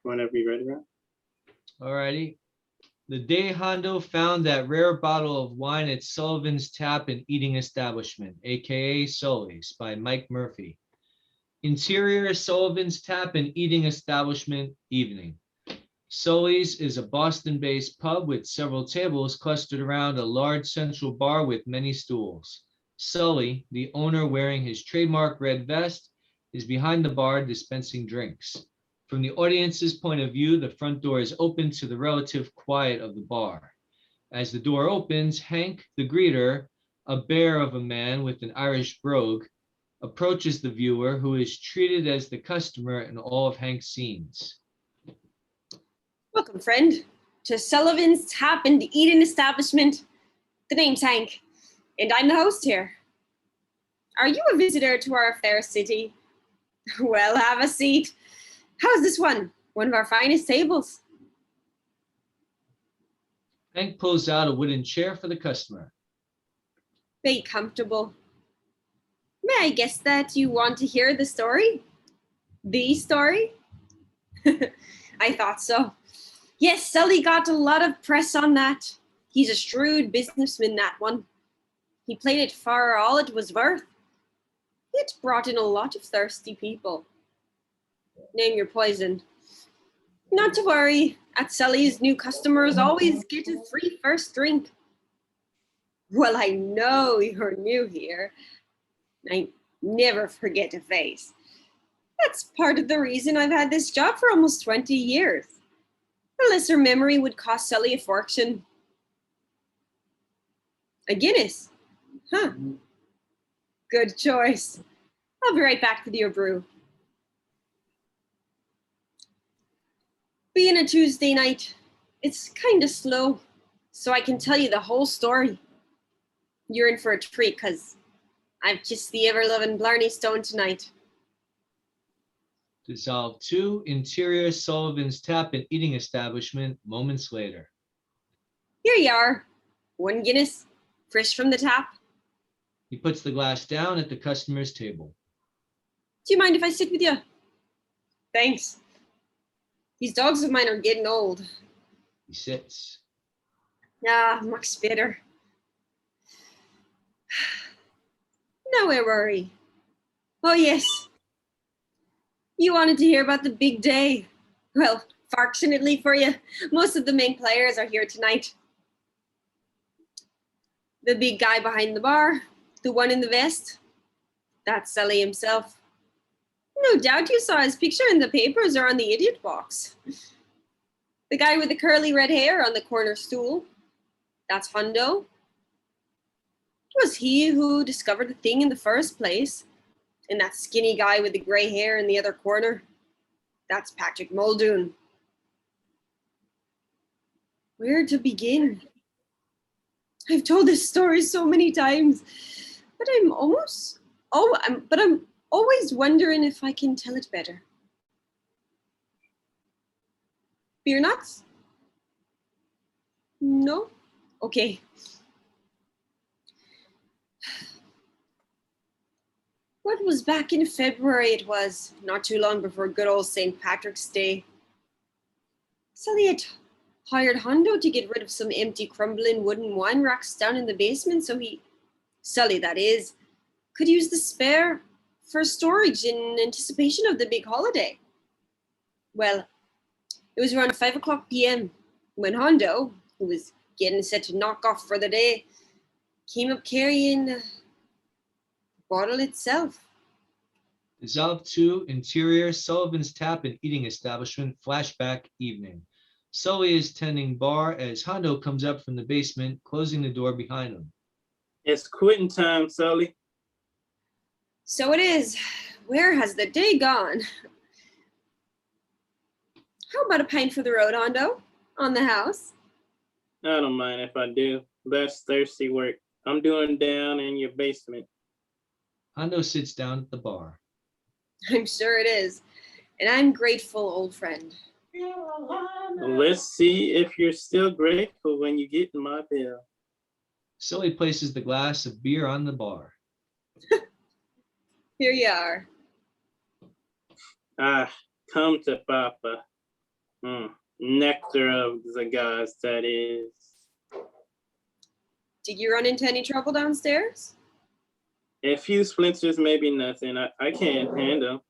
Whenever you're ready, bro. Alrighty. The day Hondo found that rare bottle of wine at Sullivan's Tap and Eating Establishment, aka Sullys, by Mike Murphy. Interior Sullivan's Tap and Eating Establishment, evening. Sullys is a Boston-based pub with several tables clustered around a large central bar with many stools. Sully, the owner wearing his trademark red vest, is behind the bar dispensing drinks. From the audience's point of view, the front door is open to the relative quiet of the bar. As the door opens, Hank, the greeter, a bear of a man with an Irish brogue, approaches the viewer, who is treated as the customer in all of Hank's scenes. Welcome, friend, to Sullivan's Tap and Eating Establishment. The name's Hank, and I'm the host here. Are you a visitor to our fair city? Well, have a seat. How's this one? One of our finest tables. Hank pulls out a wooden chair for the customer. Be comfortable. May I guess that you want to hear the story? The story? I thought so. Yes, Sully got a lot of press on that. He's a shrewd businessman, that one. He played it for all it was worth. It brought in a lot of thirsty people. Name your poison. Not to worry, at Sully's, new customers always get a free first drink. Well, I know you're new here. I never forget a face. That's part of the reason I've had this job for almost 20 years. A lesser memory would cost Sully a fortune. A Guinness? Huh. Good choice. I'll be right back with your brew. Being a Tuesday night, it's kind of slow, so I can tell you the whole story. You're in for a treat, because I've just the ever-loving Blarney Stone tonight. Dissolve 2, Interior Sullivan's Tap and Eating Establishment, moments later. Here you are. 1 Guinness, fresh from the tap. He puts the glass down at the customer's table. Do you mind if I sit with you? Thanks. These dogs of mine are getting old. He sits. Ah, much better. No worry. Oh, yes. You wanted to hear about the big day. Well, fortunately for you, most of the main players are here tonight. The big guy behind the bar, the one in the vest, that's Sully himself. No doubt you saw his picture in the papers or on the idiot box. The guy with the curly red hair on the corner stool, that's Hondo. It was he who discovered the thing in the first place. And that skinny guy with the gray hair in the other corner, that's Patrick Muldoon. Where to begin? I've told this story so many times, but I'm always wondering if I can tell it better. Beer nuts? No? Okay. What was back in February it was, not too long before good old St. Patrick's Day. Sully had hired Hondo to get rid of some empty crumbling wooden wine racks down in the basement so Sully that is, could use the spare for storage in anticipation of the big holiday. Well, it was around 5:00 p.m. when Hondo, who was getting set to knock off for the day, came up carrying the bottle itself. Dissolve 2, Interior Sullivan's Tap and Eating Establishment, flashback evening. Sully is tending bar as Hondo comes up from the basement, closing the door behind him. It's quitting time, Sully. So it is. Where has the day gone? How about a pint for the road, Hondo? On the house? I don't mind if I do. That's thirsty work. I'm doing down in your basement. Hondo sits down at the bar. I'm sure it is. And I'm grateful, old friend. Let's see if you're still grateful when you get in my bill. Sully places the glass of beer on the bar. Here you are. Ah, come to Papa. Nectar of the gods, that is. Did you run into any trouble downstairs? A few splinters, maybe nothing. I can't handle.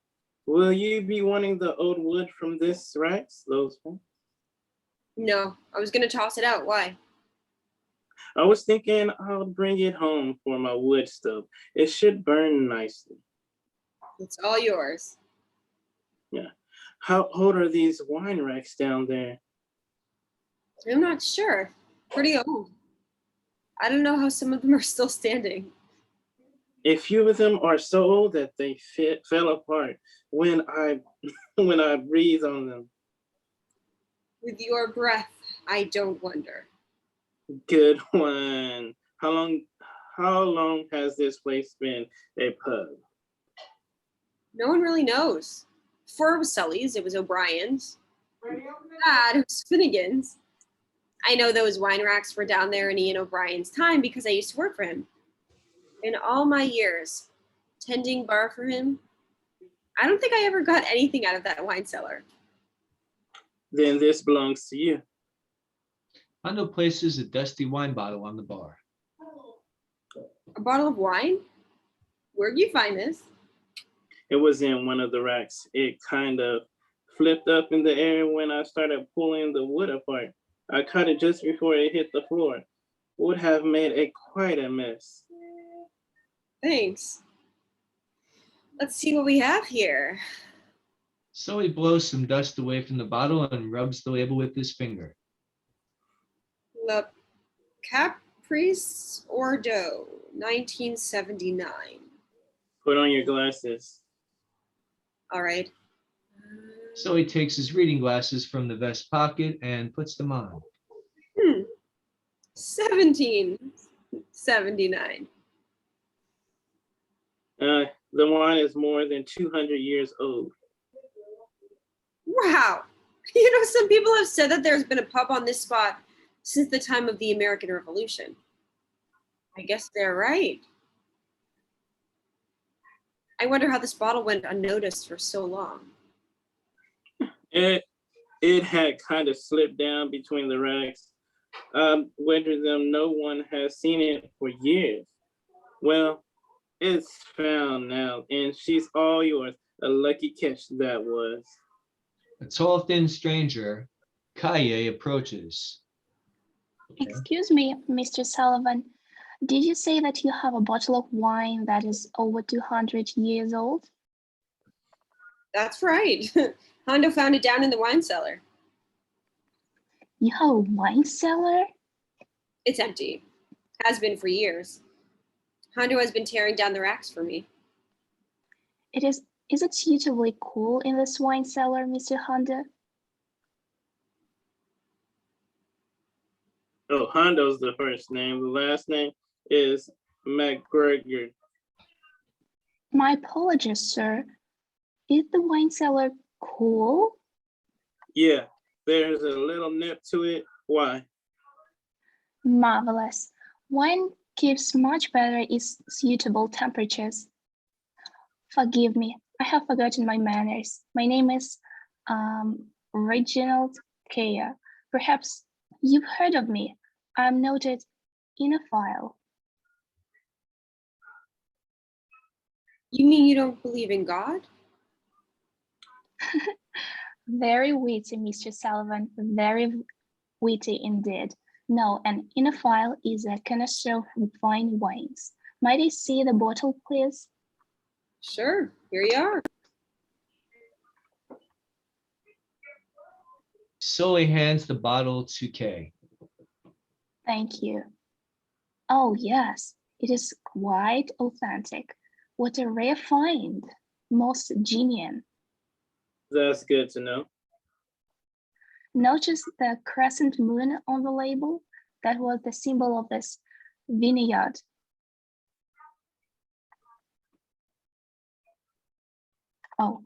Will you be wanting the old wood from this racks? Those ones? No, I was gonna toss it out. Why? I was thinking I'll bring it home for my wood stove. It should burn nicely. It's all yours. Yeah. How old are these wine racks down there? I'm not sure. Pretty old. I don't know how some of them are still standing. A few of them are so old that they fell apart when I when I breathe on them. With your breath, I don't wonder. Good one. How long has this place been a pub? No one really knows. Before it was Sullys, it was O'Brien's. Dad, it was Finnegan's. I know those wine racks were down there in Ian O'Brien's time because I used to work for him. In all my years tending bar for him, I don't think I ever got anything out of that wine cellar. Then this belongs to you. Hondo places a dusty wine bottle on the bar. A bottle of wine? Where'd you find this? It was in one of the racks. It kind of flipped up in the air when I started pulling the wood apart. I caught it just before it hit the floor. Would have made quite a mess. Thanks. Let's see what we have here. So he blows some dust away from the bottle and rubs the label with his finger. Le Caprice Ordo, 1979. Put on your glasses. All right. So he takes his reading glasses from the vest pocket and puts them on. 1779. The wine is more than 200 years old. Wow. You know, some people have said that there's been a pub on this spot since the time of the American Revolution. I guess they're right. I wonder how this bottle went unnoticed for so long. It had kind of slipped down between the racks. Whether them no one has seen it for years. Well, it's found now, and she's all yours. A lucky catch that was. A tall, thin stranger, Kaye, approaches. Excuse me, Mr. Sullivan. Did you say that you have a bottle of wine that is over 200 years old? That's right. Hondo found it down in the wine cellar. You have a wine cellar? It's empty. Has been for years. Hondo has been tearing down the racks for me. Is it suitably cool in this wine cellar, Mr. Hondo? Oh, Hondo's the first name. The last name is McGregor. My apologies, sir. Is the wine cellar cool? Yeah, there's a little nip to it. Why? Marvelous. Wine keeps much better in suitable temperatures. Forgive me, I have forgotten my manners. My name is Reginald Kea. Perhaps you've heard of me. I'm noted in a file. You mean you don't believe in God? Very witty, Mr. Sullivan. Very witty indeed. No, an inophile is a connoisseur of fine wines. Might I see the bottle, please? Sure, here you are. Sully hands the bottle to Kay. Thank you. Oh, yes, it is quite authentic. What a rare find. Most genuine. That's good to know. Notice the crescent moon on the label? That was the symbol of this vineyard. Oh,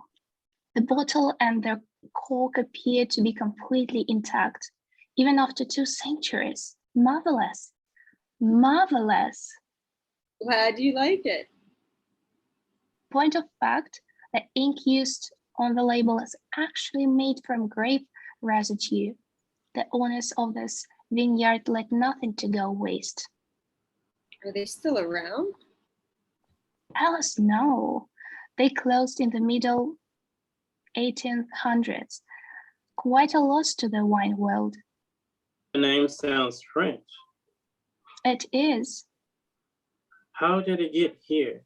the bottle and the cork appear to be completely intact, even after 2 centuries. Marvelous. Marvelous. Glad you like it. Point of fact, the ink used on the label is actually made from grape residue. The owners of this vineyard let nothing to go waste. Are they still around? Alice, no. They closed in the middle 1800s. Quite a loss to the wine world. The name sounds French. It is. How did it get here?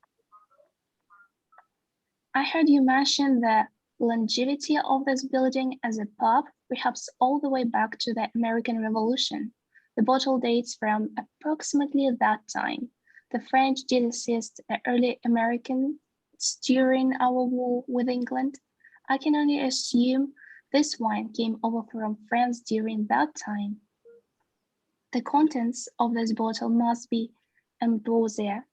I heard you mention the longevity of this building as a pub, perhaps all the way back to the American Revolution. The bottle dates from approximately that time. The French did assist the early Americans during our war with England. I can only assume this wine came over from France during that time. The contents of this bottle must be ambrosia.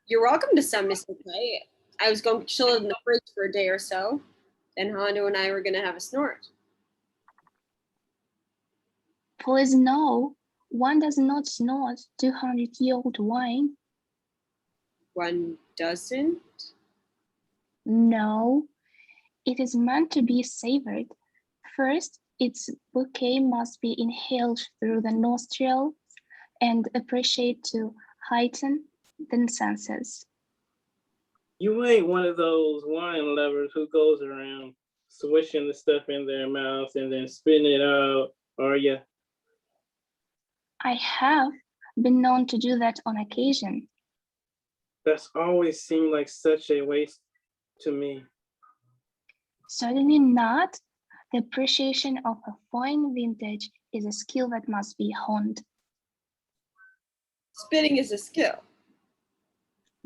You're welcome to some, Mr. Clay. I was going to chill in the fridge for a day or so. Then Hondo and I were going to have a snort. Please no, one does not snort 200-year-old wine. One doesn't? No, it is meant to be savored. First, its bouquet must be inhaled through the nostrils and appreciated to heighten the senses. You ain't one of those wine lovers who goes around swishing the stuff in their mouth and then spitting it out, are ya? I have been known to do that on occasion. That's always seemed like such a waste to me. Certainly not. The appreciation of a fine vintage is a skill that must be honed. Spitting is a skill.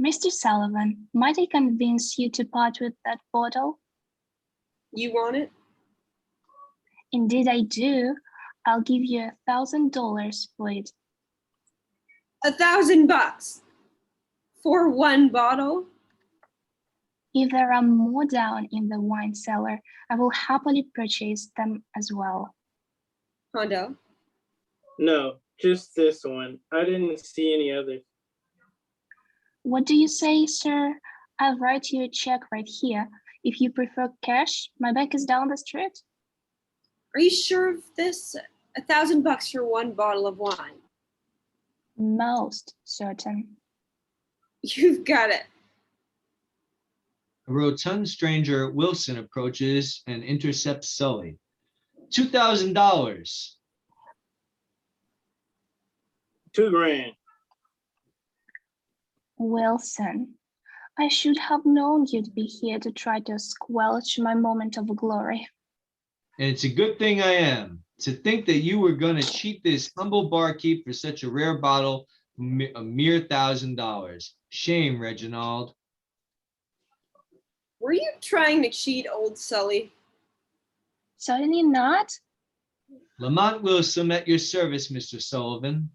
Mr. Sullivan, might I convince you to part with that bottle? You want it? Indeed I do. I'll give you $1,000 for it. $1,000 for one bottle? If there are more down in the wine cellar, I will happily purchase them as well. Hondo? No, just this one. I didn't see any others. What do you say, sir? I'll write you a check right here. If you prefer cash, my bank is down the street. Are you sure of this? $1,000 for one bottle of wine? Most certain. You've got it. A rotund stranger, Wilson, approaches and intercepts Sully. $2,000. $2,000. Wilson, I should have known you'd be here to try to squelch my moment of glory. And it's a good thing I am. To think that you were going to cheat this humble barkeep for such a rare bottle, a mere $1,000. Shame, Reginald. Were you trying to cheat old Sully? Certainly not. Lamont Wilson at your service, Mr. Sullivan.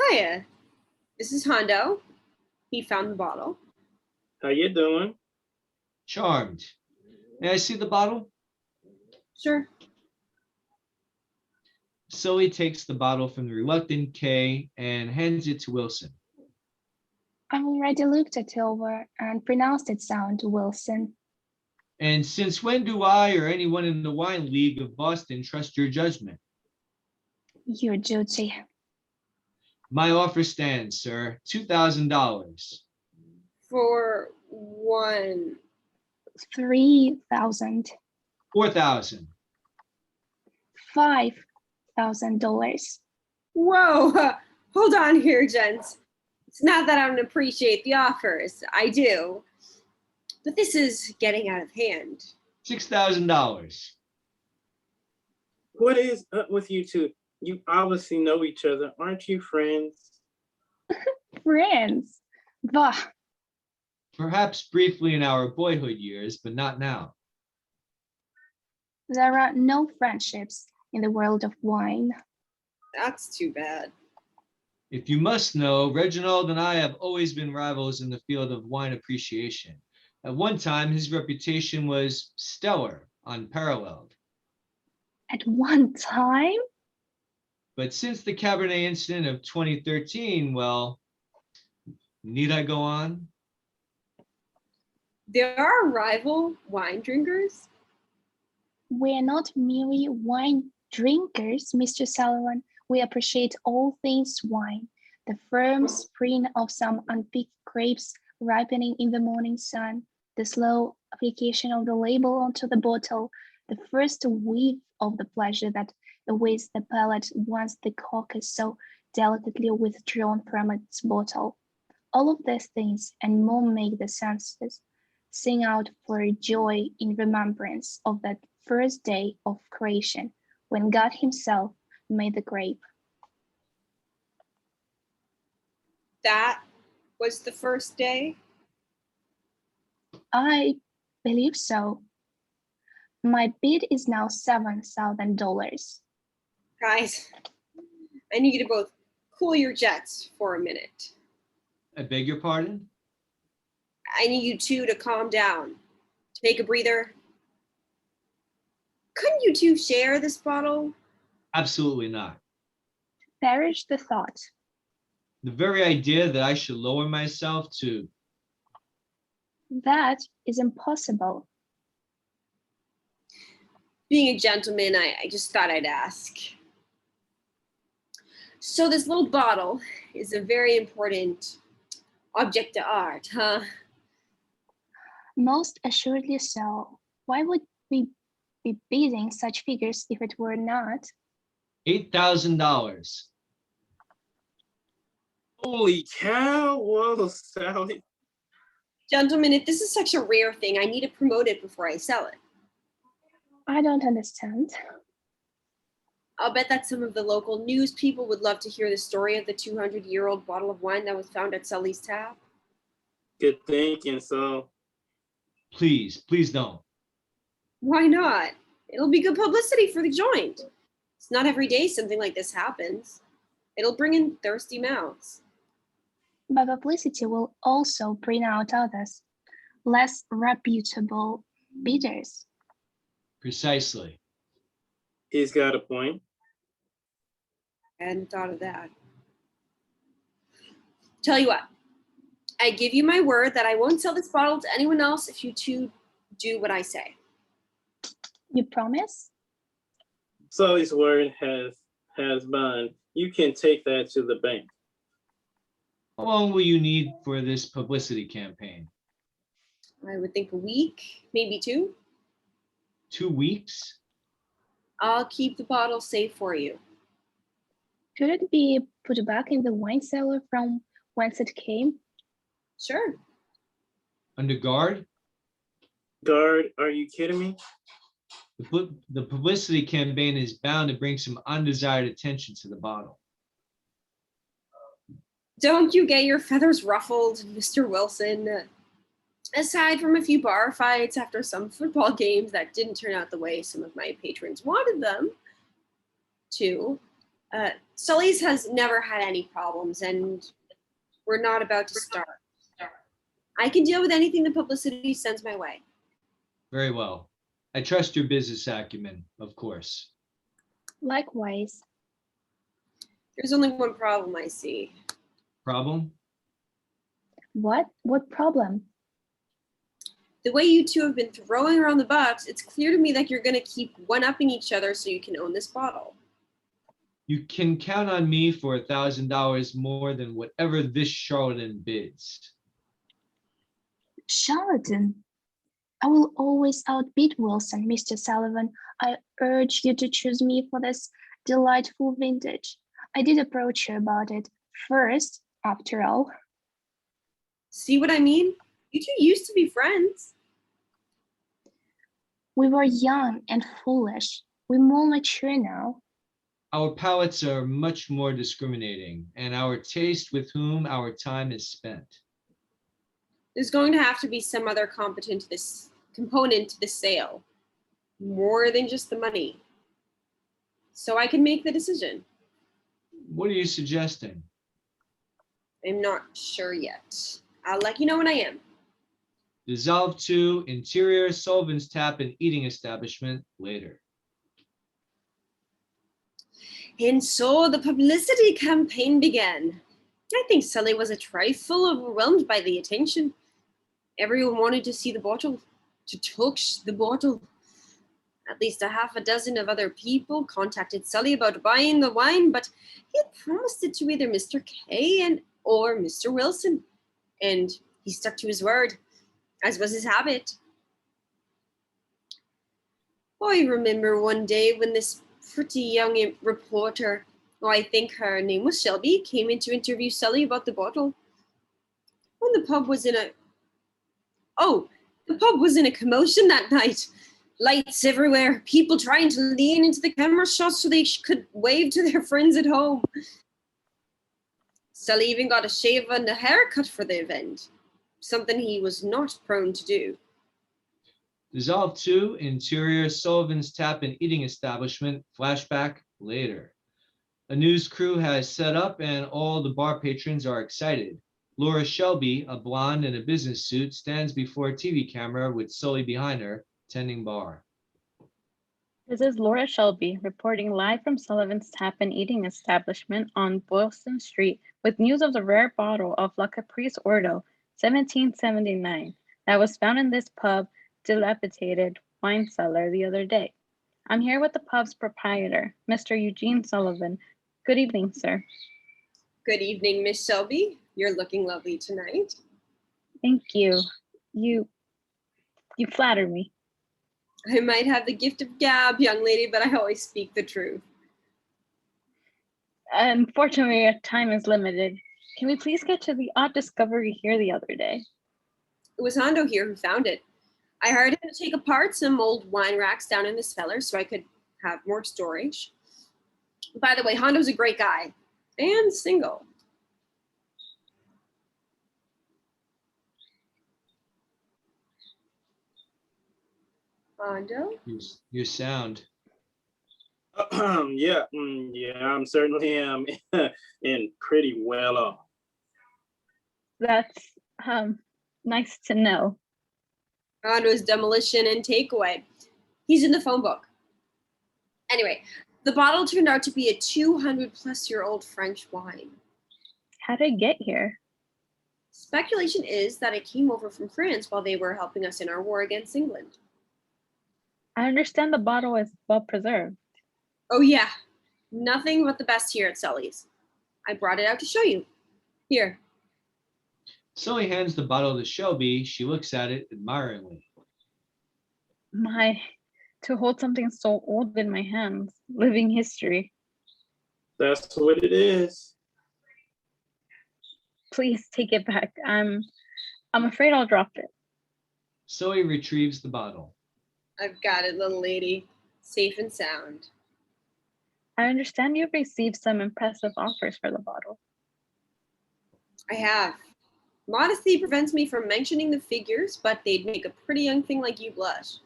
Hiya. This is Hondo. He found the bottle. How you doing? Charmed. May I see the bottle? Sure. Sully takes the bottle from the reluctant Kay and hands it to Wilson. I've already looked it over and pronounced it sound, Wilson. And since when do I or anyone in the Wine League of Boston trust your judgment? Your duty. My offer stands, sir. $2,000. For one. 3,000. 4,000. $5,000. Whoa. Hold on here, gents. It's not that I don't appreciate the offers. I do. But this is getting out of hand. $6,000. What is up with you two? You obviously know each other. Aren't you friends? Friends. Bah. Perhaps briefly in our boyhood years, but not now. There are no friendships in the world of wine. That's too bad. If you must know, Reginald and I have always been rivals in the field of wine appreciation. At one time, his reputation was stellar, unparalleled. At one time? But since the Cabernet incident of 2013, well, need I go on? There are rival wine drinkers? We're not merely wine drinkers, Mr. Sullivan. We appreciate all things wine. The firm spring of some unpicked grapes ripening in the morning sun, the slow application of the label onto the bottle, the first whiff of the pleasure that awaits the palate once the cork is so delicately withdrawn from its bottle. All of these things and more make the senses sing out for joy in remembrance of that first day of creation when God Himself made the grape. That was the first day? I believe so. My bid is now $7,000. Guys, I need you to both cool your jets for a minute. I beg your pardon? I need you two to calm down. Take a breather. Couldn't you two share this bottle? Absolutely not. Perish the thought. The very idea that I should lower myself to That is impossible. Being a gentleman, I just thought I'd ask. So this little bottle is a very important object of art, huh? Most assuredly so. Why would we be bidding such figures if it were not? $8,000. Holy cow! Whoa, Sally. Gentlemen, if this is such a rare thing, I need to promote it before I sell it. I don't understand. I'll bet that some of the local news people would love to hear the story of the 200-year-old bottle of wine that was found at Sullys' tap. Good thinking, so. Please, please don't. Why not? It'll be good publicity for the joint. It's not every day something like this happens. It'll bring in thirsty mouths. But publicity will also bring out others, less reputable bidders. Precisely. He's got a point. I hadn't thought of that. Tell you what, I give you my word that I won't sell this bottle to anyone else if you two do what I say. You promise? Sully's word has bond. You can take that to the bank. How long will you need for this publicity campaign? I would think a week, maybe two. 2 weeks? I'll keep the bottle safe for you. Could it be put back in the wine cellar from whence it came? Sure. Under guard? Guard, are you kidding me? The publicity campaign is bound to bring some undesired attention to the bottle. Don't you get your feathers ruffled, Mr. Wilson? Aside from a few bar fights after some football games that didn't turn out the way some of my patrons wanted them to, Sullys has never had any problems, and we're not about to start. I can deal with anything the publicity sends my way. Very well. I trust your business acumen, of course. Likewise. There's only one problem I see. Problem? What? What problem? The way you two have been throwing around the bucks, it's clear to me that you're going to keep one-upping each other so you can own this bottle. You can count on me for $1,000 more than whatever this charlatan bids. Charlatan. I will always outbid Wilson, Mr. Sullivan. I urge you to choose me for this delightful vintage. I did approach you about it first, after all. See what I mean? You two used to be friends. We were young and foolish. We're more mature now. Our palates are much more discriminating, and our taste with whom our time is spent. There's going to have to be some other component to this sale, more than just the money, so I can make the decision. What are you suggesting? I'm not sure yet. I'll let you know when I am. Dissolve to interior Sullivan's Tap and Eating Establishment later. And so the publicity campaign began. I think Sully was a trifle overwhelmed by the attention. Everyone wanted to see the bottle, to touch the bottle. At least a half a dozen of other people contacted Sully about buying the wine, but he had promised it to either Mr. K or Mr. Wilson, and he stuck to his word, as was his habit. I remember one day when this pretty young reporter, I think her name was Shelby, came in to interview Sully about the bottle. When the pub was in a commotion that night. Lights everywhere, people trying to lean into the camera shots so they could wave to their friends at home. Sully even got a shave and a haircut for the event, something he was not prone to do. Dissolve 2, interior Sullivan's Tap and Eating Establishment, flashback later. A news crew has set up and all the bar patrons are excited. Laura Shelby, a blonde in a business suit, stands before a TV camera with Sully behind her, tending bar. This is Laura Shelby reporting live from Sullivan's Tap and Eating Establishment on Boylston Street with news of the rare bottle of La Caprice Ordo, 1779, that was found in this pub dilapidated wine cellar the other day. I'm here with the pub's proprietor, Mr. Eugene Sullivan. Good evening, sir. Good evening, Miss Shelby. You're looking lovely tonight. Thank you. You flatter me. I might have the gift of gab, young lady, but I always speak the truth. Unfortunately, our time is limited. Can we please get to the odd discovery here the other day? It was Hondo here who found it. I hired him to take apart some old wine racks down in the cellar so I could have more storage. By the way, Hondo's a great guy and single. Hondo? Your sound. Yeah, I'm certainly in pretty well off. That's nice to know. Hondo's demolition and takeaway. He's in the phone book. Anyway, the bottle turned out to be a 200-plus-year-old French wine. How did it get here? Speculation is that it came over from France while they were helping us in our war against England. I understand the bottle is well preserved. Oh yeah, nothing but the best here at Sullys. I brought it out to show you. Here. Sully hands the bottle to Shelby. She looks at it admiringly. To hold something so old in my hands, living history. That's what it is. Please take it back. I'm afraid I'll drop it. Sully retrieves the bottle. I've got it, little lady. Safe and sound. I understand you've received some impressive offers for the bottle. I have. Modesty prevents me from mentioning the figures, but they'd make a pretty young thing like you blush.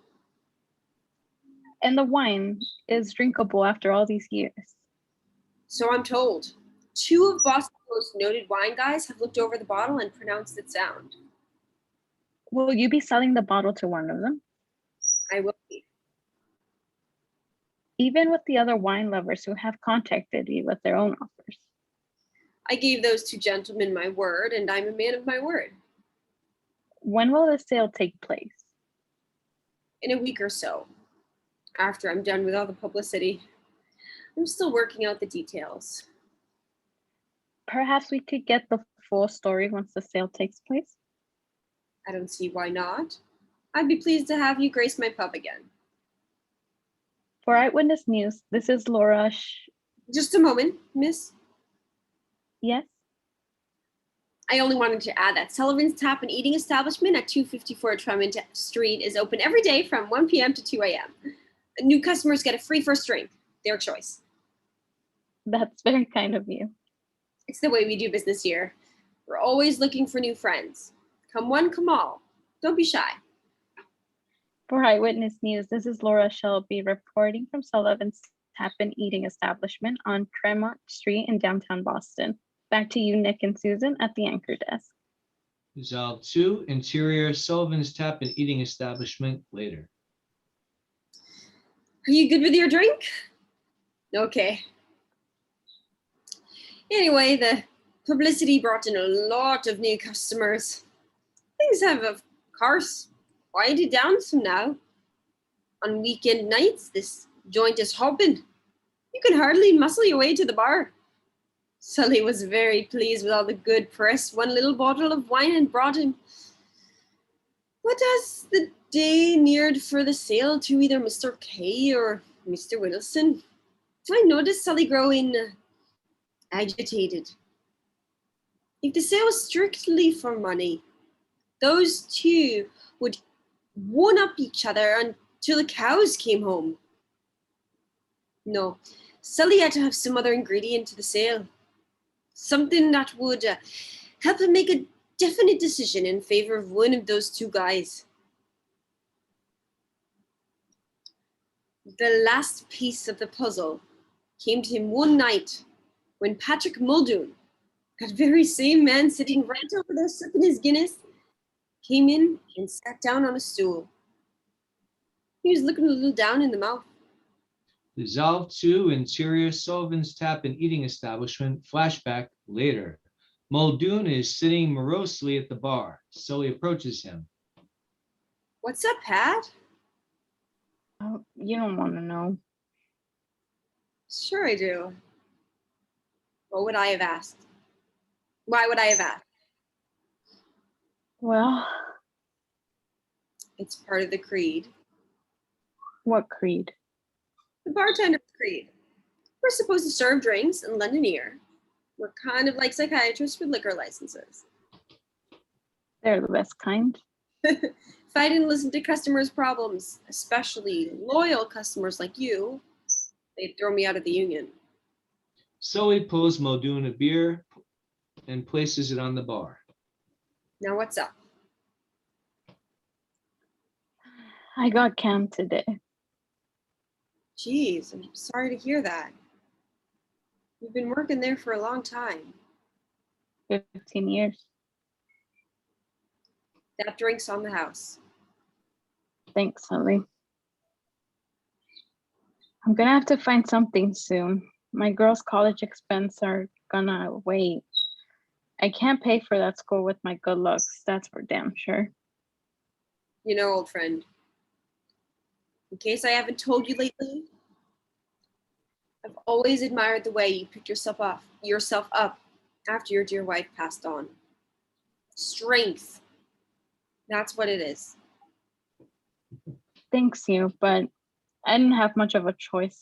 And the wine is drinkable after all these years. So I'm told. 2 of Boston's most noted wine guys have looked over the bottle and pronounced it sound. Will you be selling the bottle to one of them? I will be. Even with the other wine lovers who have contacted you with their own offers. I gave those 2 gentlemen my word, and I'm a man of my word. When will the sale take place? In a week or so, after I'm done with all the publicity. I'm still working out the details. Perhaps we could get the full story once the sale takes place. I don't see why not. I'd be pleased to have you grace my pub again. For Eyewitness News, this is Laura. Just a moment, miss. Yes? I only wanted to add that Sullivan's Tap and Eating Establishment at 254 Tremont Street is open every day from 1 p.m. to 2 a.m. New customers get a free first drink, their choice. That's very kind of you. It's the way we do business here. We're always looking for new friends. Come one, come all. Don't be shy. For Eyewitness News, this is Laura Shelby reporting from Sullivan's Tap and Eating Establishment on Tremont Street in downtown Boston. Back to you, Nick and Susan, at the anchor desk. Dissolve 2, interior Sullivan's Tap and Eating Establishment later. Are you good with your drink? Okay. Anyway, the publicity brought in a lot of new customers. Things have Course, quiet it down some now. On weekend nights, this joint is hopping. You can hardly muscle your way to the bar. Sully was very pleased with all the good press one little bottle of wine had brought him. But as the day neared for the sale to either Mr. K or Mr. Wilson, I noticed Sully growing agitated. If the sale was strictly for money, those two would one up each other until the cows came home. No, Sully had to have some other ingredient to the sale. Something that would help him make a definite decision in favor of one of those two guys. The last piece of the puzzle came to him one night when Patrick Muldoon, that very same man sitting right over there sipping his Guinness, came in and sat down on a stool. He was looking a little down in the mouth. Dissolve 2, interior Sullivan's Tap and Eating Establishment, flashback later. Muldoon is sitting morosely at the bar. Sully approaches him. What's up, Pat? Oh, you don't want to know. Sure I do. What would I have asked? Why would I have asked? Well, It's part of the creed. what creed? The bartender's creed. We're supposed to serve drinks and lend an ear. We're kind of like psychiatrists with liquor licenses. They're the best kind. If I didn't listen to customers' problems, especially loyal customers like you, they'd throw me out of the union. Sully pulls Muldoon a beer and places it on the bar. Now what's up? I got canned today. Jeez, I'm sorry to hear that. You've been working there for a long time. 15 years. That drink's on the house. Thanks, Sully. I'm gonna have to find something soon. My girl's college expenses are gonna wait. I can't pay for that school with my good looks, that's for damn sure. You know, old friend, in case I haven't told you lately, I've always admired the way you picked yourself up after your dear wife passed on. Strength. That's what it is. Thanks you, but I didn't have much of a choice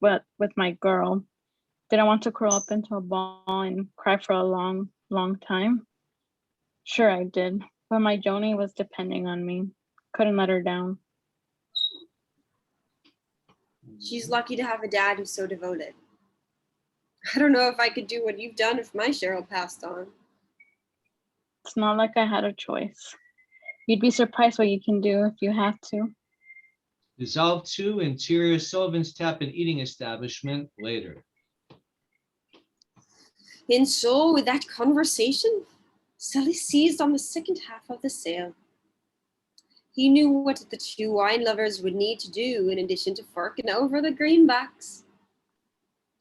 with my girl. Did I want to curl up into a ball and cry for a long, long time? Sure I did, but my Joni was depending on me. Couldn't let her down. She's lucky to have a dad who's so devoted. I don't know if I could do what you've done if my Cheryl passed on. It's not like I had a choice. You'd be surprised what you can do if you have to. Dissolve 2, interior Sullivan's Tap and Eating Establishment later. And so, with that conversation, Sully seized on the second half of the sale. He knew what the two wine lovers would need to do in addition to forking over the greenbacks.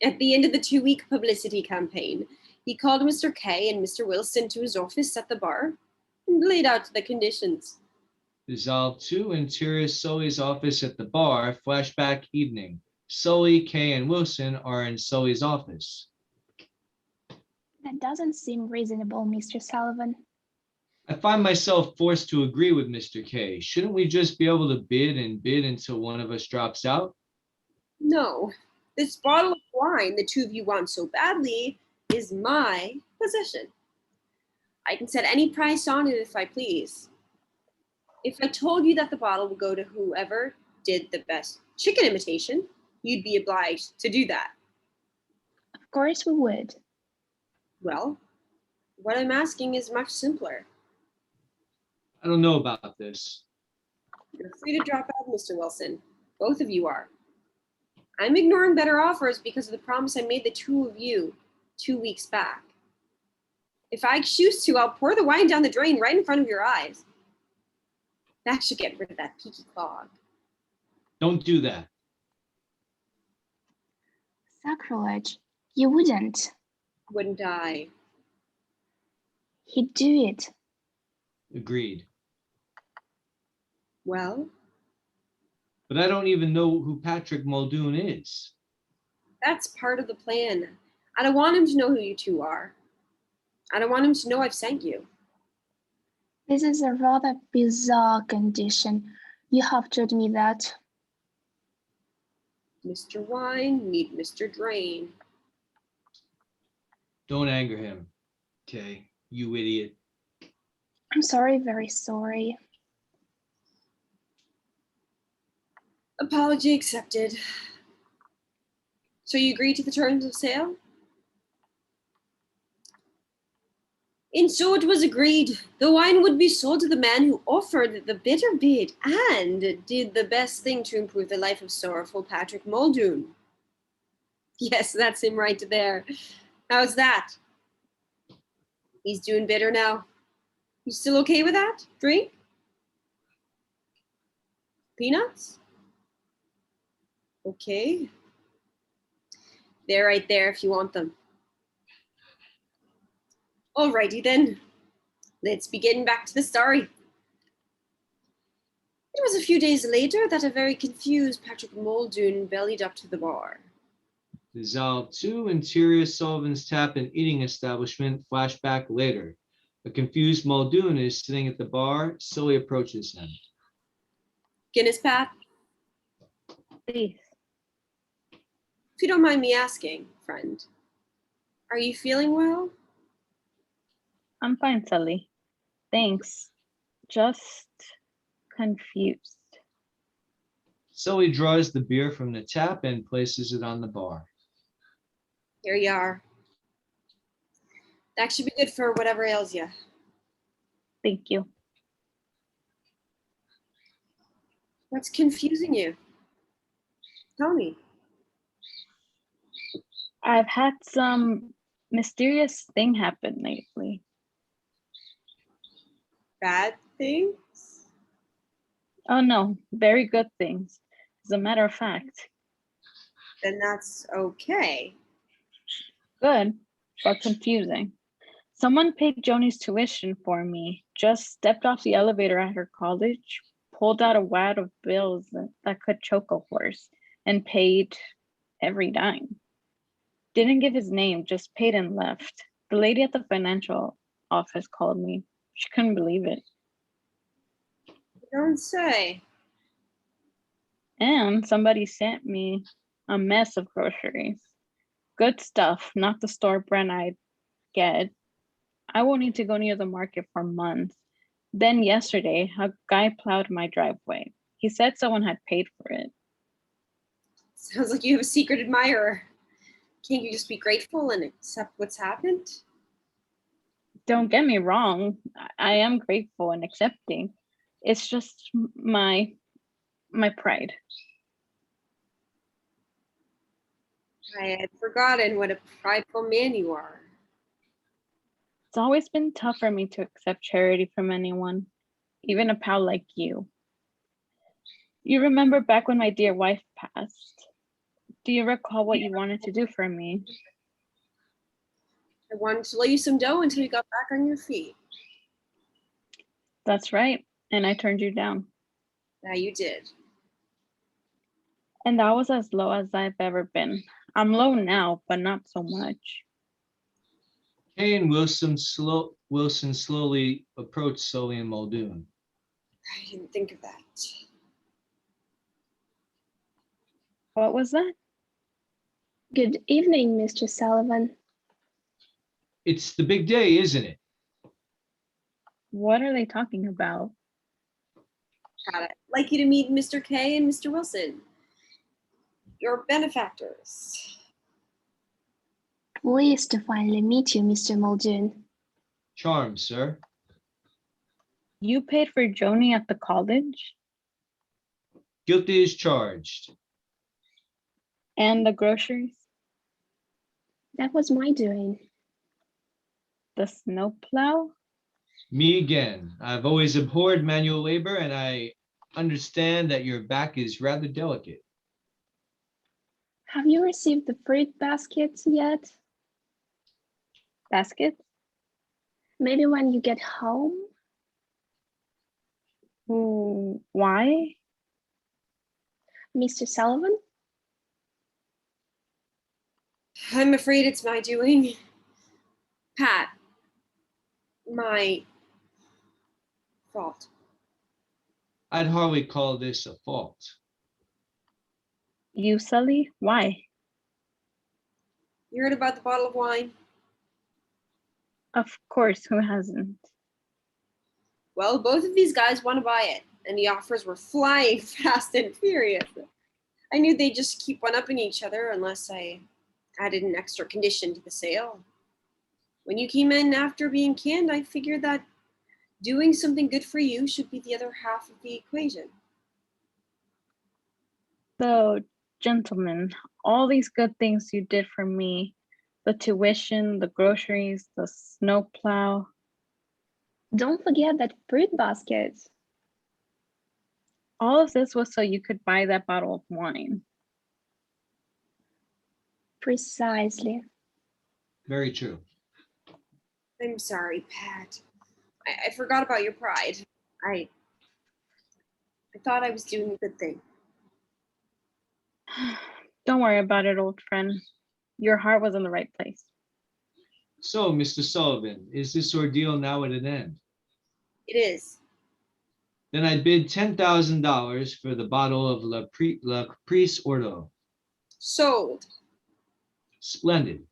At the end of the 2-week publicity campaign, he called Mr. K and Mr. Wilson to his office at the bar and laid out the conditions. Dissolve 2, interior Sully's office at the bar, flashback evening. Sully, Kay, and Wilson are in Sully's office. That doesn't seem reasonable, Mr. Sullivan. I find myself forced to agree with Mr. K. Shouldn't we just be able to bid and bid until one of us drops out? No, this bottle of wine the two of you want so badly is my possession. I can set any price on it if I please. If I told you that the bottle would go to whoever did the best chicken imitation, you'd be obliged to do that. Of course we would. Well, what I'm asking is much simpler. I don't know about this. You're free to drop out, Mr. Wilson. Both of you are. I'm ignoring better offers because of the promise I made the two of you 2 weeks back. If I choose to, I'll pour the wine down the drain right in front of your eyes. That should get rid of that peaky clog. Don't do that. Sacrilege. You wouldn't. Wouldn't I? He'd do it. Agreed. Well, But I don't even know who Patrick Muldoon is. that's part of the plan. I don't want him to know who you two are. I don't want him to know I've sent you. This is a rather bizarre condition. You have to admit that. Mr. Wine, meet Mr. Drain. Don't anger him. Okay, you idiot. I'm sorry, very sorry. Apology accepted. So you agree to the terms of sale? And so it was agreed. The wine would be sold to the man who offered the bitter bid and did the best thing to improve the life of sorrowful Patrick Muldoon. Yes, that's him right there. How's that? He's doing bitter now. You still okay with that? Drink? Peanuts? Okay. They're right there if you want them. Alrighty then. Let's be getting back to the story. It was a few days later that a very confused Patrick Muldoon bellied up to the bar. Dissolve 2, interior Sullivan's Tap and Eating Establishment, flashback later. A confused Muldoon is sitting at the bar. Sully approaches him. Guinness, Pat? Please. If you don't mind me asking, friend, are you feeling well? I'm fine, Sully. Thanks. Just confused. Sully draws the beer from the tap and places it on the bar. Here you are. That should be good for whatever ails you. Thank you. What's confusing you? Tell me. I've had some mysterious thing happen lately. Bad things? Oh no, very good things. As a matter of fact, Then that's okay. good, but confusing. Someone paid Joni's tuition for me, just stepped off the elevator at her college, pulled out a wad of bills that could choke a horse, and paid every dime. Didn't give his name, just paid and left. The lady at the financial office called me. She couldn't believe it. Don't say. And somebody sent me a mess of groceries. Good stuff, not the store brand I'd get. I won't need to go near the market for months. Then yesterday, a guy plowed my driveway. He said someone had paid for it. Sounds like you have a secret admirer. Can't you just be grateful and accept what's happened? Don't get me wrong, I am grateful and accepting. It's just my pride. I had forgotten what a prideful man you are. It's always been tough for me to accept charity from anyone, even a pal like you. You remember back when my dear wife passed? Do you recall what you wanted to do for me? I wanted to lay you some dough until you got back on your feet. That's right, and I turned you down. Yeah, you did. And that was as low as I've ever been. I'm low now, but not so much. Kay and Wilson slowly approach Sully and Muldoon. I didn't think of that. What was that? Good evening, Mr. Sullivan. It's the big day, isn't it? What are they talking about? I'd like you to meet Mr. K and Mr. Wilson, your benefactors. Pleased to finally meet you, Mr. Muldoon. Charmed, sir. You paid for Joni at the college? Guilty as charged. And the groceries? That was my doing. The snowplow? Me again. I've always abhorred manual labor, and I understand that your back is rather delicate. Have you received the fruit baskets yet? Baskets? Maybe when you get home? Ooh, why? Mr. Sullivan? I'm afraid it's my doing. Pat, my fault. I'd hardly call this a fault. You, Sully? Why? You heard about the bottle of wine? Of course, who hasn't? Well, both of these guys want to buy it, and the offers were flying fast and furious. I knew they'd just keep one-upping each other unless I added an extra condition to the sale. When you came in after being canned, I figured that doing something good for you should be the other half of the equation. So, gentlemen, all these good things you did for me, the tuition, the groceries, the snowplow, Don't forget that fruit basket. all of this was so you could buy that bottle of wine. Precisely. Very true. I'm sorry, Pat. I forgot about your pride. I thought I was doing a good thing. Don't worry about it, old friend. Your heart was in the right place. So, Mr. Sullivan, is this ordeal now at an end? It is. Then I bid $10,000 for the bottle of La Caprice Ordo. Sold. Splendid.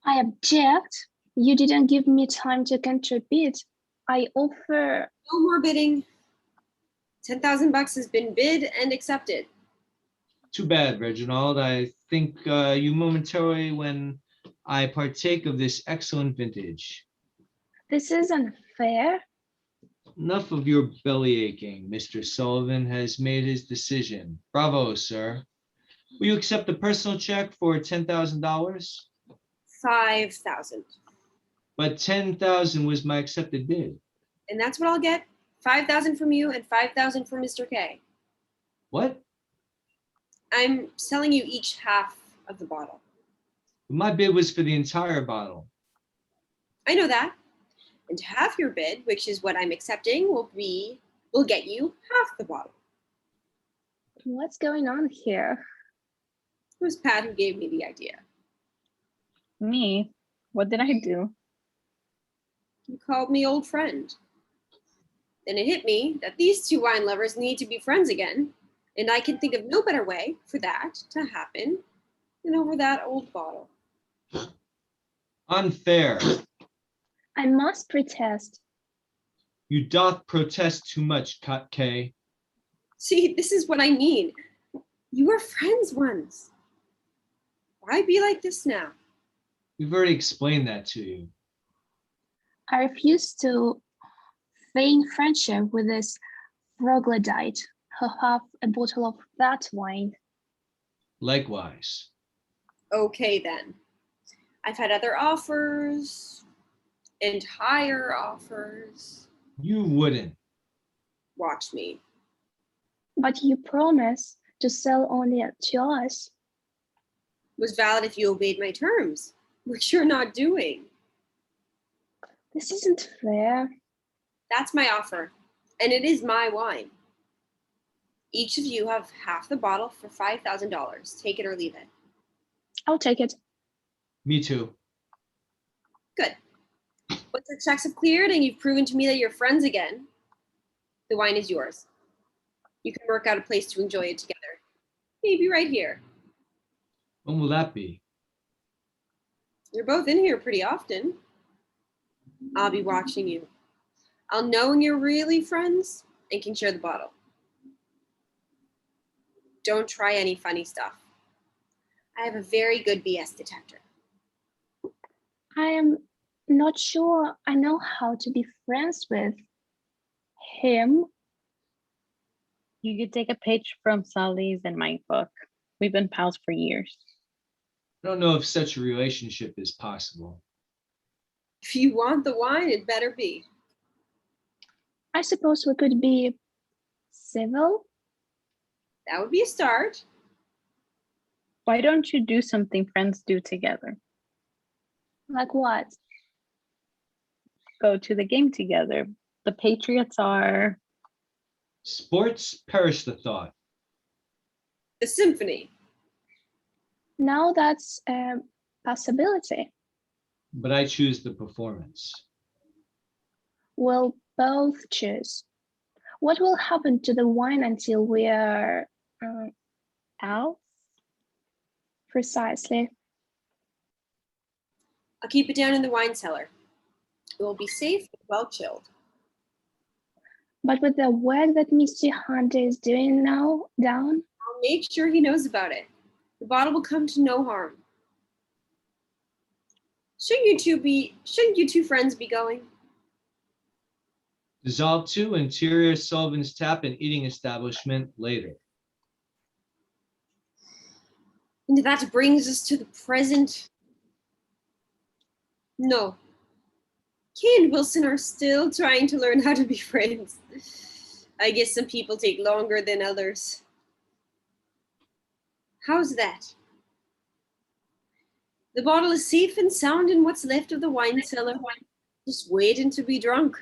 I object. You didn't give me time to contribute. I offer. No more bidding. 10,000 bucks has been bid and accepted. Too bad, Reginald. I think you momentarily when I partake of this excellent vintage. This is unfair. Enough of your belly aching. Mr. Sullivan has made his decision. Bravo, sir. Will you accept a personal check for $10,000? 5,000. But 10,000 was my accepted bid. And that's what I'll get. 5,000 from you and 5,000 from Mr. K. What? I'm selling you each half of the bottle. My bid was for the entire bottle. I know that. And half your bid, which is what I'm accepting, will get you half the bottle. What's going on here? It was Pat who gave me the idea. Me? What did I do? You called me old friend. Then it hit me that these two wine lovers need to be friends again, and I can think of no better way for that to happen than over that old bottle. Unfair. I must protest. You doth protest too much, Kay. See, this is what I mean. You were friends once. Why be like this now? We've already explained that to you. I refuse to feign friendship with this troglodyte who have a bottle of that wine. Likewise. Okay, then. I've had other offers and higher offers. You wouldn't. Watch me. But you promise to sell only to us. Was valid if you obeyed my terms, which you're not doing. This isn't fair. That's my offer, and it is my wine. Each of you have half the bottle for $5,000. Take it or leave it. I'll take it. Me too. Good. Once the checks have cleared and you've proven to me that you're friends again, the wine is yours. You can work out a place to enjoy it together. Maybe right here. When will that be? You're both in here pretty often. I'll be watching you. I'll know when you're really friends and can share the bottle. Don't try any funny stuff. I have a very good BS detector. I am not sure I know how to be friends with him. You could take a page from Sullys and my book. We've been pals for years. I don't know if such a relationship is possible. If you want the wine, it better be. I suppose we could be civil. That would be a start. Why don't you do something friends do together? Like what? Go to the game together, The Patriots are Sports perish the thought. The symphony. Now that's a possibility. But I choose the performance. We'll both choose. What will happen to the wine until we are out. precisely? I'll keep it down in the wine cellar. It will be safe and well chilled. But with the work that Mr. Hunter is doing now down, I'll make sure he knows about it. The bottle will come to no harm. Shouldn't you two friends be going? Dissolve 2, interior Sullivan's Tap and Eating Establishment later. And that brings us to the present. No. Kay and Wilson are still trying to learn how to be friends. I guess some people take longer than others. How's that? The bottle is safe and sound in what's left of the wine cellar, just waiting to be drunk.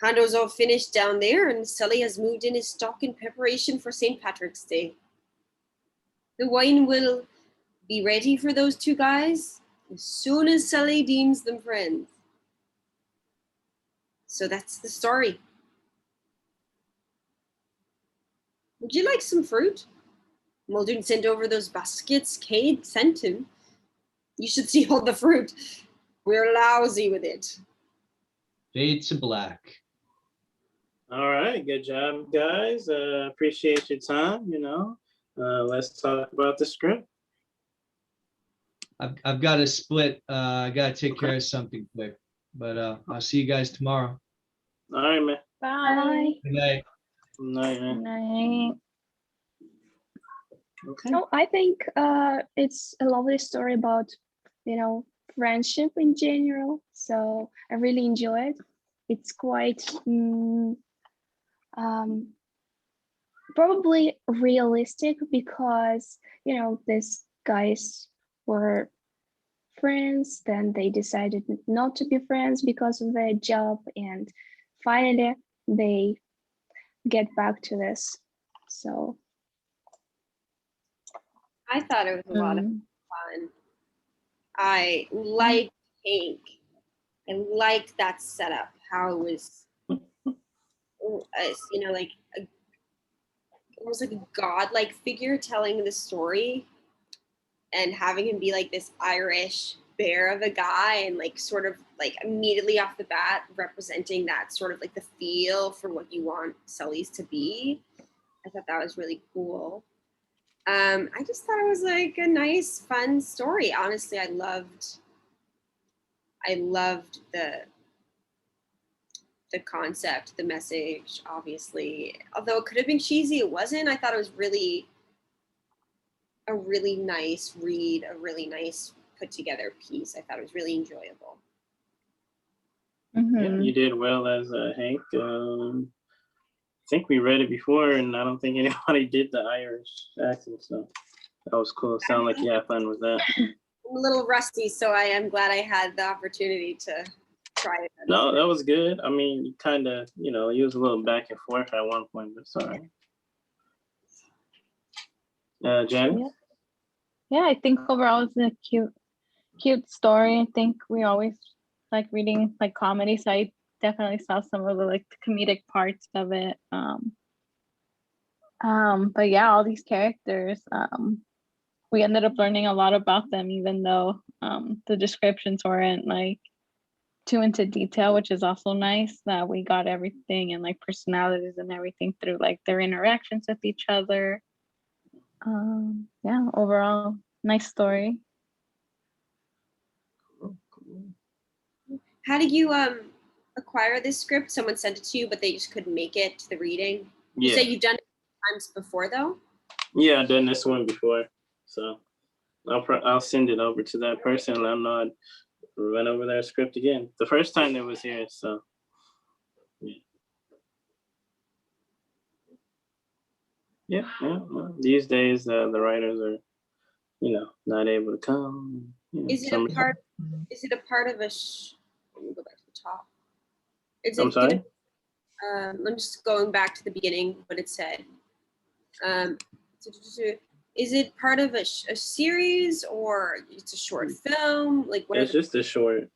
Hando's all finished down there, and Sully has moved in his stock in preparation for St. Patrick's Day. The wine will be ready for those two guys as soon as Sully deems them friends. So that's the story. Would you like some fruit? Muldoon sent over those baskets Cade sent him. You should see all the fruit. We're lousy with it. Fade to black. All right, good job, guys. Appreciate your time. Let's talk about the script. I've got to split. I got to take care of something quick. But I'll see you guys tomorrow. All right, man. Bye. Good night. Good night, Good man. night. Okay. no, I think it's a lovely story about, friendship in general. So I really enjoy it. It's quite probably realistic because, these guys were friends, then they decided not to be friends because of their job, and finally they get back to this. So I thought it was a lot of fun. I liked Hank. I liked that setup, how it was, like almost like a godlike figure telling the story, and having him be like this Irish bear of a guy, and like sort of like immediately off the bat representing that sort of like the feel for what you want Sullys to be. I thought that was really cool. I just thought it was like a nice, fun story. Honestly, I loved the concept, the message, obviously. Although it could have been cheesy, it wasn't. I thought it was a really nice read, a really nice put together piece. I thought it was really enjoyable. Yeah, you did well as Hank. I think we read it before, and I don't think anybody did the Irish accent, so that was cool. Sound like you had fun with that. I'm a little rusty, so I am glad I had the opportunity to try it. No, that was good. I mean, you kind of, you was a little back and forth at one point, but it's all right. Janet? Yeah, I think overall it's a cute story. I think we always like reading like comedy, so I definitely saw some of the like the comedic parts of it. But yeah, all these characters, we ended up learning a lot about them, even though the descriptions weren't like too into detail, which is also nice that we got everything and like personalities and everything through like their interactions with each other. Yeah, overall, nice story. How did you acquire this script? Someone sent it to you, but they just couldn't make it to the reading. You Yeah. say you've done it times before, though? Yeah, I've done this one before, so I'll send it over to that person and let them know I'd run over their script again. The first time they was here, so yeah. Yeah. Well, these days the writers are, not able to come. Is it a part of a? Let me go back to the top. Is I'm it sorry? I'm just going back to the beginning, what it said. Is it part of a series or it's a short film? Like, what It's are just a short.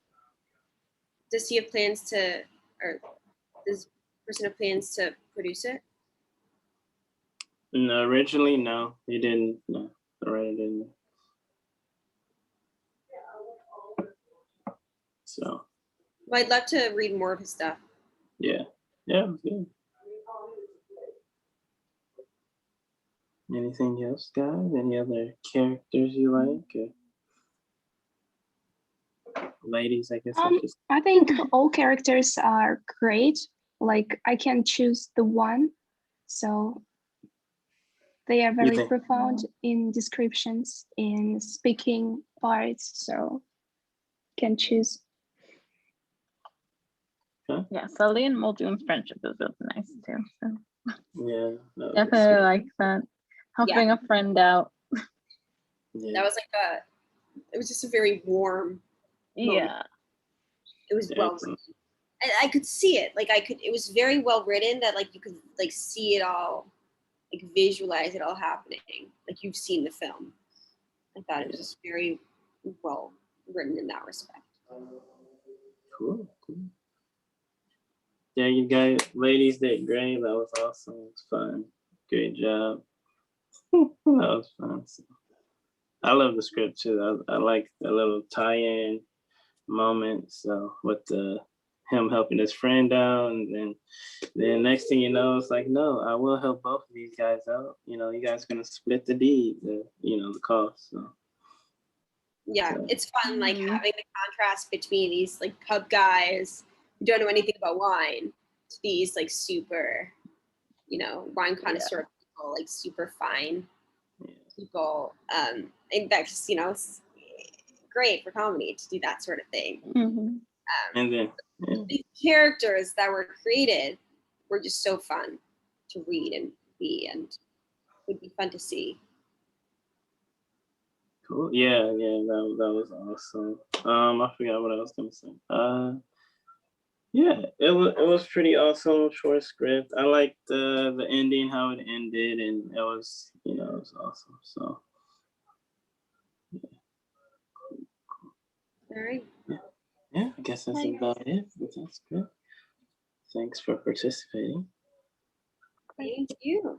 does he have plans to, or does the person have plans to produce it? No, originally, no, he didn't. No, the writer didn't. So, Well, I'd love to read more of his stuff. yeah. Yeah, it was good. Anything else, guys? Any other characters you like? Ladies, I guess I should. I think all characters are great. Like I can choose the one, so they are very think- profound in descriptions, in speaking parts. So can choose. Yeah, Sully and Muldoon's friendship is really nice too. So Yeah. No, definitely like that. Helping a friend out. yeah. That was like it was just a very warm moment. Yeah. It was well written. I could see it. Like it was very well written that like you could like see it all, like visualize it all happening. Like you've seen the film. I thought it was just very well written in that respect. Cool. Yeah, you guys, ladies did great. That was awesome. It was fun. Great job. That was fun. So, I love the script too. I like the little tie-in moment. So with him helping his friend out, and then next thing you know, it's like, no, I will help both of these guys out. You guys gonna split the deed, the cost. So Yeah, it's fun like having the contrast between these like pub guys who don't know anything about wine to these like super, wine connoisseur people, like super fine people. And that's it's great for comedy to do that sort of thing. And then These characters that were created were just so fun to read and be, and would be fun to see. cool. Yeah, that was awesome. I forgot what I was gonna say. Yeah, it was pretty awesome. Short script. I liked the ending, how it ended, and it was it was awesome. So All right. yeah, I guess that's about it. That's good. Thanks for participating. Thank you.